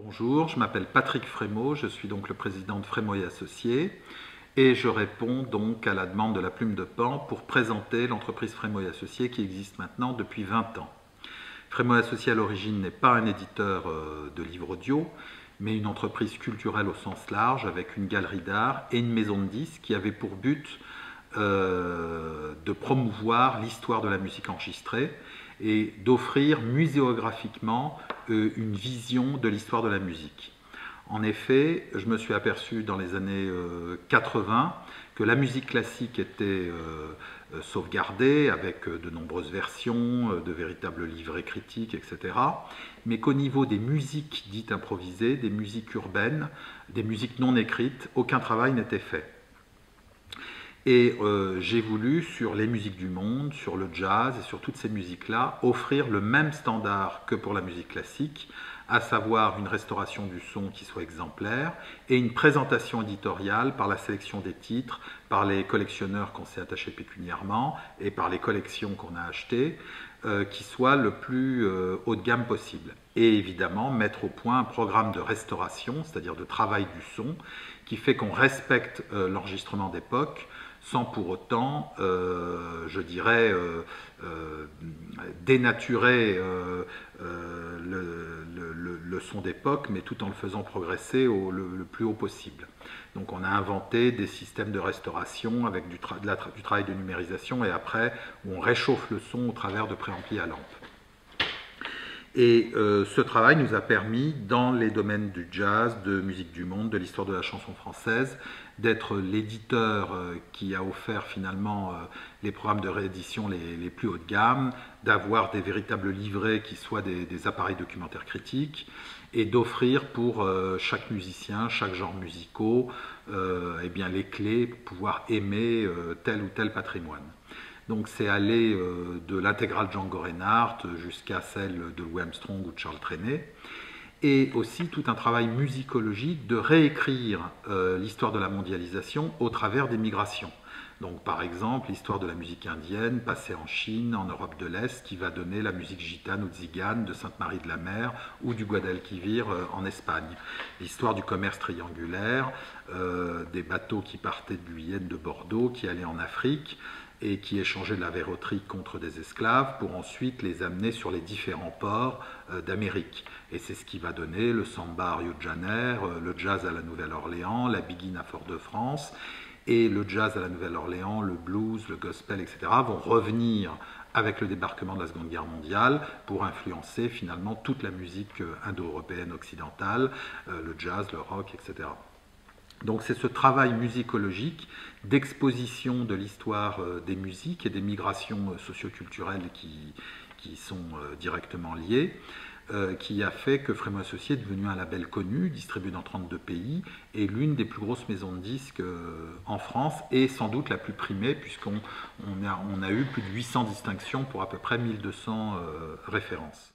Bonjour, je m'appelle Patrick Frémaux, je suis donc le président de Frémaux et Associés et je réponds donc à la demande de la Plume de Pan pour présenter l'entreprise Frémaux et Associés qui existe maintenant depuis 20 ans. Frémaux et Associés à l'origine n'est pas un éditeur de livres audio, mais une entreprise culturelle au sens large avec une galerie d'art et une maison de disques qui avait pour but de promouvoir l'histoire de la musique enregistrée et d'offrir muséographiquement une vision de l'histoire de la musique. En effet, je me suis aperçu dans les années 80 que la musique classique était sauvegardée avec de nombreuses versions, de véritables livrets critiques, etc. Mais qu'au niveau des musiques dites improvisées, des musiques urbaines, des musiques non écrites, aucun travail n'était fait. Et j'ai voulu, sur les musiques du monde, sur le jazz et sur toutes ces musiques-là, offrir le même standard que pour la musique classique, à savoir une restauration du son qui soit exemplaire et une présentation éditoriale par la sélection des titres, par les collectionneurs qu'on s'est attachés pécuniairement et par les collections qu'on a achetées, qui soit le plus haut de gamme possible. Et évidemment, mettre au point un programme de restauration, c'est-à-dire de travail du son, qui fait qu'on respecte l'enregistrement d'époque, sans pour autant, je dirais, dénaturer le son d'époque, mais tout en le faisant progresser le plus haut possible. Donc on a inventé des systèmes de restauration avec du travail de numérisation et après où on réchauffe le son au travers de préamplis à lampe. Et ce travail nous a permis, dans les domaines du jazz, de musique du monde, de l'histoire de la chanson française, d'être l'éditeur qui a offert finalement les programmes de réédition les plus haut de gamme, d'avoir des véritables livrets qui soient des appareils documentaires critiques, et d'offrir pour chaque musicien, chaque genre musical, eh bien, les clés pour pouvoir aimer tel ou tel patrimoine. Donc c'est aller de l'intégrale Django Reinhardt jusqu'à celle de Louis Armstrong ou de Charles Trenet, et aussi tout un travail musicologique de réécrire l'histoire de la mondialisation au travers des migrations. Donc par exemple l'histoire de la musique indienne passée en Chine, en Europe de l'Est, qui va donner la musique gitane ou tzigane de Sainte-Marie de la Mer ou du Guadalquivir en Espagne. L'histoire du commerce triangulaire, des bateaux qui partaient de Guyenne, de Bordeaux, qui allaient en Afrique, et qui échangeaient de la verroterie contre des esclaves pour ensuite les amener sur les différents ports d'Amérique. Et c'est ce qui va donner le samba à Rio de Janeiro, le jazz à la Nouvelle-Orléans, la biguine à Fort-de-France, et le jazz à la Nouvelle-Orléans, le blues, le gospel, etc. vont revenir avec le débarquement de la Seconde Guerre mondiale pour influencer finalement toute la musique indo-européenne occidentale, le jazz, le rock, etc. Donc c'est ce travail musicologique d'exposition de l'histoire des musiques et des migrations socioculturelles qui sont directement liées, qui a fait que Frémaux Associés est devenu un label connu, distribué dans 32 pays, et l'une des plus grosses maisons de disques en France, et sans doute la plus primée, puisqu'on a eu plus de 800 distinctions pour à peu près 1200 références.